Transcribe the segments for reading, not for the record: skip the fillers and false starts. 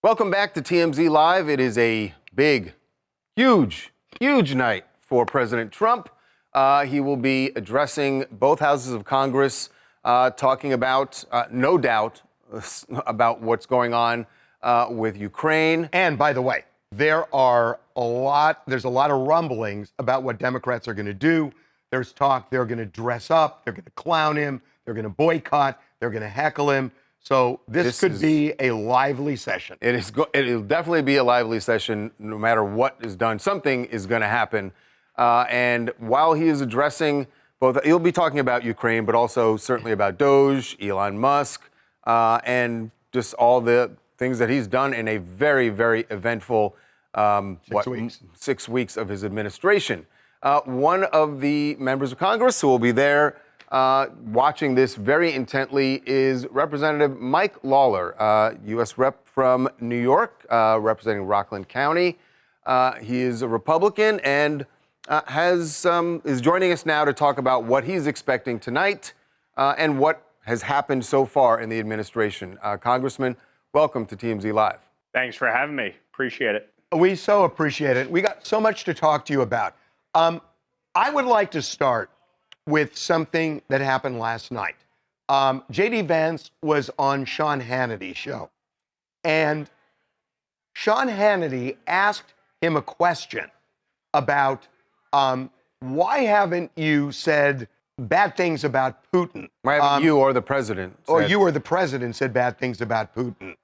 Welcome back to TMZ Live. It is a big, huge night for President Trump. He will be addressing both houses of Congress, talking about, no doubt, about what's going on with Ukraine. And by the way, there's a lot of rumblings about what Democrats are going to do. There's talk they're going to dress up, they're going to clown him, they're going to boycott, they're going to heckle him. So this could be a lively session. It'll definitely be a lively session no matter what is done. Something is going to happen. And while he is addressing both, he'll be talking about Ukraine, but also certainly about Doge, Elon Musk, and just all the things that he's done in a very, very eventful 6 weeks of his administration. One of the members of Congress who will be there watching this very intently is Representative Mike Lawler, U.S. Rep from New York, representing Rockland County. He is a Republican and is joining us now to talk about what he's expecting tonight and what has happened so far in the administration. Congressman, welcome to TMZ Live. Thanks for having me. Appreciate it. We so appreciate it. We got so much to talk to you about. I would like to start with something that happened last night. J.D. Vance was on Sean Hannity's show, and Sean Hannity asked him a question about why haven't you said bad things about Putin? Why haven't you or the president said? Or you or the president said bad things about Putin?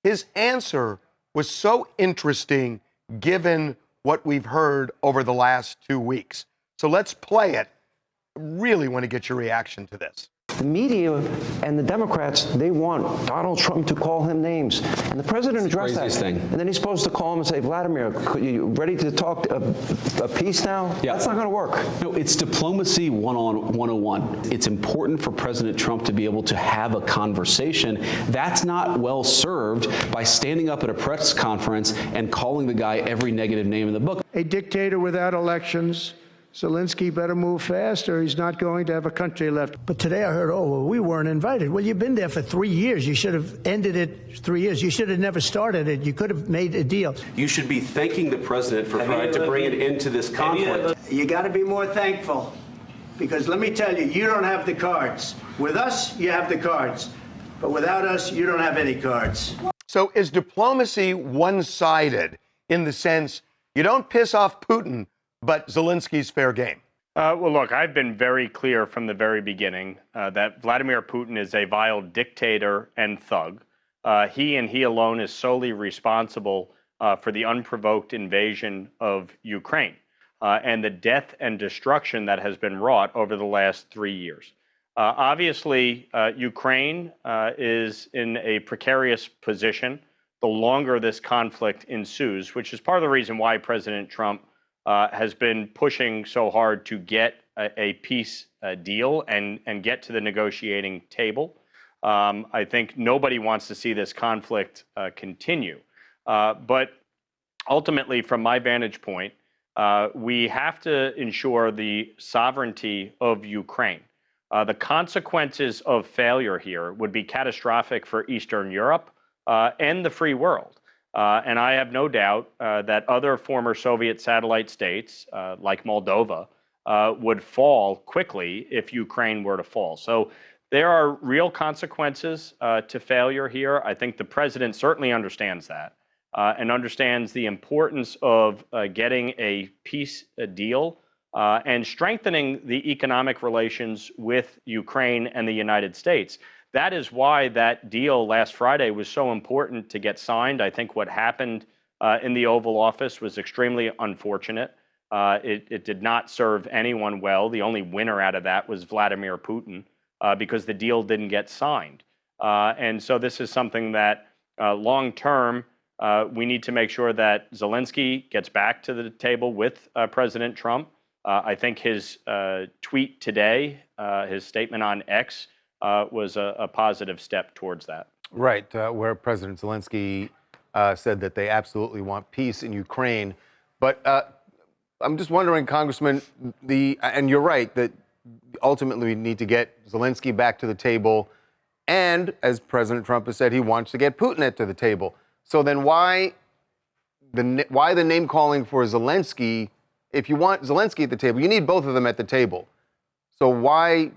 His answer was so interesting given what we've heard over the last 2 weeks. So let's play it. Really want to get your reaction to this. The media and the Democrats, they want Donald Trump to call him names. And the president addressed that thing. And then he's supposed to call him and say, Vladimir, you ready to talk a peace now? Yeah. That's not going to work. No, it's diplomacy 101. It's important for President Trump to be able to have a conversation. That's not well served by standing up at a press conference and calling the guy every negative name in the book. A dictator without elections. Zelensky better move fast or he's not going to have a country left. But today I heard, oh, well, we weren't invited. Well, you've been there for 3 years. You should have ended it 3 years. You should have never started it. You could have made a deal. You should be thanking the president for trying to bring it into this conflict. You got to be more thankful, because let me tell you, you don't have the cards. With us, you have the cards. But without us, you don't have any cards. So is diplomacy one-sided in the sense you don't piss off Putin, but Zelensky's fair game? Well, look, I've been very clear from the very beginning that Vladimir Putin is a vile dictator and thug. He and he alone is solely responsible for the unprovoked invasion of Ukraine and the death and destruction that has been wrought over the last 3 years. Obviously, Ukraine is in a precarious position the longer this conflict ensues, which is part of the reason why President Trump has been pushing so hard to get a peace deal and get to the negotiating table. I think nobody wants to see this conflict continue. But ultimately, from my vantage point, we have to ensure the sovereignty of Ukraine. The consequences of failure here would be catastrophic for Eastern Europe and the free world. And I have no doubt that other former Soviet satellite states, like Moldova, would fall quickly if Ukraine were to fall. So there are real consequences to failure here. I think the president certainly understands that and understands the importance of getting a peace deal and strengthening the economic relations with Ukraine and the United States. That is why that deal last Friday was so important to get signed. I think what happened in the Oval Office was extremely unfortunate. It did not serve anyone well. The only winner out of that was Vladimir Putin because the deal didn't get signed. And so this is something that long term, we need to make sure that Zelensky gets back to the table with President Trump. I think his tweet today, his statement on X, was a positive step towards that. Right, where President Zelensky said that they absolutely want peace in Ukraine. But I'm just wondering, Congressman, and you're right, that ultimately we need to get Zelensky back to the table. And as President Trump has said, he wants to get Putin to the table. So then why the name calling for Zelensky? If you want Zelensky at the table, you need both of them at the table. So why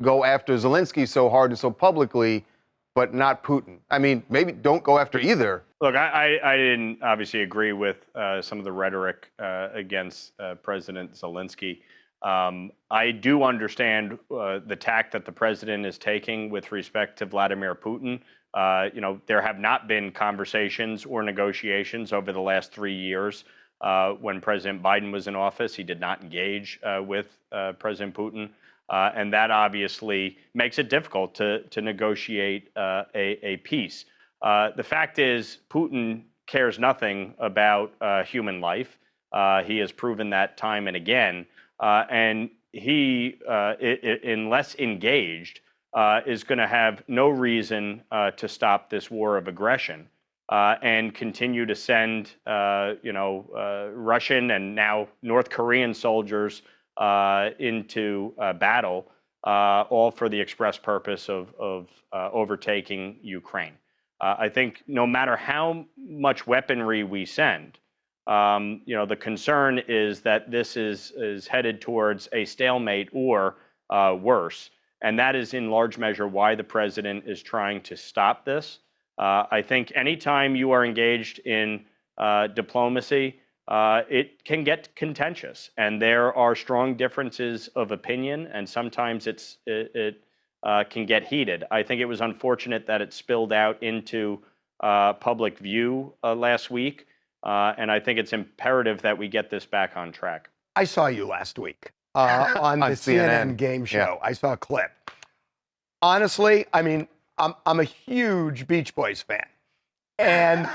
go after Zelensky so hard and so publicly, but not Putin? I mean, maybe don't go after either. Look, I didn't obviously agree with some of the rhetoric against President Zelensky. I do understand the tack that the president is taking with respect to Vladimir Putin. There have not been conversations or negotiations over the last 3 years. When President Biden was in office, he did not engage with President Putin. And that obviously makes it difficult to negotiate a peace. The fact is, Putin cares nothing about human life. He has proven that time and again. And he, unless engaged, is going to have no reason to stop this war of aggression and continue to send, Russian and now North Korean soldiers into battle, all for the express purpose of overtaking Ukraine. I think no matter how much weaponry we send, the concern is that this is headed towards a stalemate or worse. And that is in large measure why the president is trying to stop this. I think anytime you are engaged in diplomacy, it can get contentious, and there are strong differences of opinion, and sometimes it can get heated. I think it was unfortunate that it spilled out into public view last week, and I think it's imperative that we get this back on track. I saw you last week on the CNN game show. Yeah. I saw a clip. Honestly, I mean, I'm a huge Beach Boys fan, and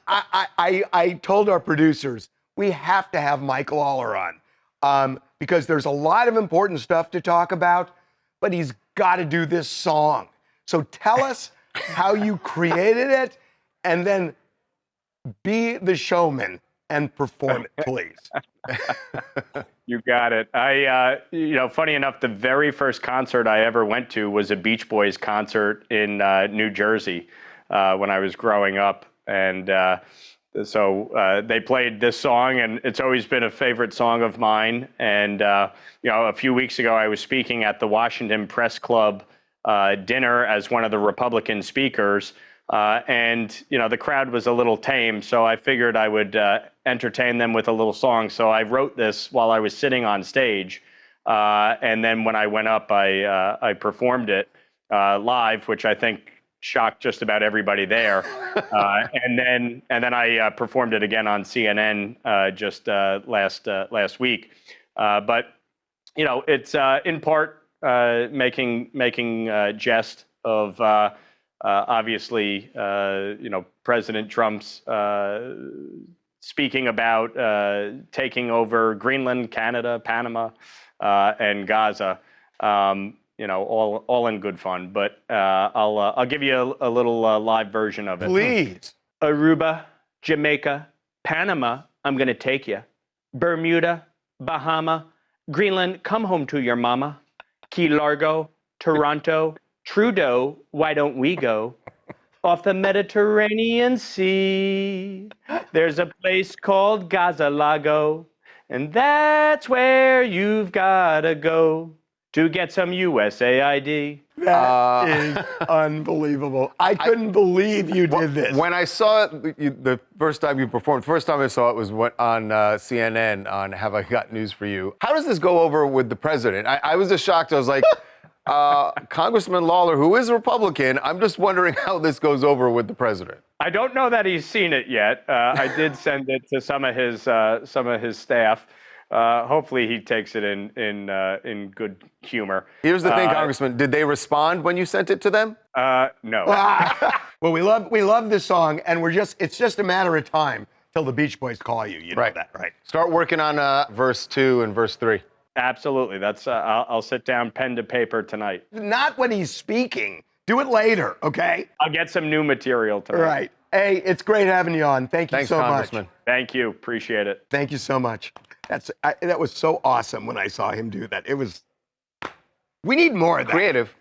I told our producers we have to have Mike Lawler on because there's a lot of important stuff to talk about, but he's got to do this song. So tell us how you created it, and then be the showman and perform it, please. You got it. Funny enough, the very first concert I ever went to was a Beach Boys concert in New Jersey when I was growing up. And so they played this song, and it's always been a favorite song of mine. And, a few weeks ago, I was speaking at the Washington Press Club dinner as one of the Republican speakers. And the crowd was a little tame, so I figured I would entertain them with a little song. So I wrote this while I was sitting on stage. And then when I went up, I performed it live, which I think shocked just about everybody there. And then I performed it again on CNN just last week. But it's in part making jest of obviously President Trump's speaking about taking over Greenland, Canada, Panama, and Gaza. All in good fun, but I'll give you a little live version of it. Please. Aruba, Jamaica, Panama, I'm gonna take you. Bermuda, Bahama, Greenland, come home to your mama. Key Largo, Toronto, Trudeau, why don't we go? Off the Mediterranean Sea, there's a place called Gaza Lago, and that's where you've gotta go to get some USAID. That is unbelievable. I couldn't believe you did this. When I saw it the first time you performed, first time I saw it was on CNN on Have I Got News for You. How does this go over with the president? I was just shocked. I was like, Congressman Lawler, who is a Republican, I'm just wondering how this goes over with the president. I don't know that he's seen it yet. I did send it to some of his staff. Hopefully he takes it in good humor. Here's the thing, Congressman. Did they respond when you sent it to them? No. Well, we love this song, and it's just a matter of time till the Beach Boys call you. You know that, right? Start working on verse 2 and verse 3. Absolutely. That's I'll sit down pen to paper tonight. Not when he's speaking. Do it later, okay? I'll get some new material tonight. Right. Hey, it's great having you on. Thanks so Congressman. much. Thank you. Appreciate it. Thank you so much. That was so awesome when I saw him do that. We need more of that. Creative.